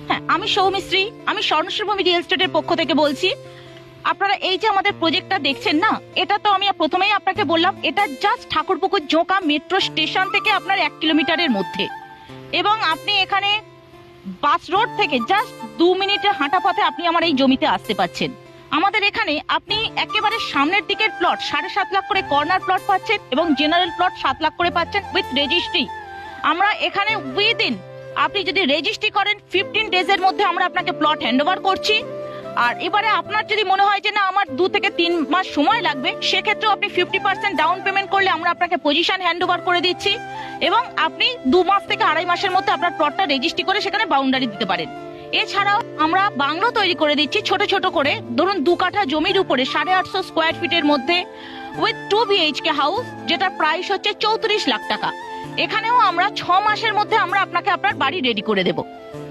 হ্যাঁ, আমি সৌমিশ্রী, আমি স্বর্ণশ্রী রিয়েল এস্টেটের পক্ষ থেকে বলছি। আপনারা এই যে আমাদের প্রজেক্টটা দেখছেন না, এটা তো আমি প্রথমেই আপনাকে বললাম, এটা just Thakurpukur Joka metro station থেকে আপনার 1 কিলোমিটারের মধ্যে, এবং আপনি এখানে বাস রোড থেকে জাস্ট 2 মিনিটের হাঁটা পথে আপনি আমার এই জমিতে আসতে পাচ্ছেন। আমাদের এখানে আপনি একেবারে সামনের দিকের প্লট 7.5 লাখ করে কর্নার প্লট পাচ্ছেন, এবং জেনারেল প্লট 7 লাখ করে পাচ্ছেন উইথ রেজিস্ট্রি। আমরা এখানে উইদিন, আপনি যদি রেজিস্ট্রি করেন 15 ডেজের মধ্যে আমরা আপনাকে প্লট হ্যান্ডওভার করছি। আর এবারে আপনার যদি মনে হয় যে না আমার 2 থেকে 3 মাস সময় লাগবে, সেক্ষেত্রেও আপনি 50% ডাউন পেমেন্ট করলে আমরা আপনাকে পজিশন হ্যান্ডওভার করে দিচ্ছি, এবং আপনি 2 মাস থেকে 2.5 মাসের মধ্যে আপনার প্লটটা রেজিস্ট্রি করে সেখানে বাউন্ডারি দিতে পারেন। এছাড়াও আমরা বাংলো তৈরি করে দিচ্ছি ছোট ছোট করে, ধরুন 2 কাঠা জমির উপরে 850 স্কোয়ার ফিটের মধ্যে উইথ 2 BHK হাউস, যেটা প্রাইস হচ্ছে 34 লাখ টাকা। এখানেও আমরা 6 মাসের মধ্যে আমরা আপনাকে আপনার বাড়ি রেডি করে দেবো।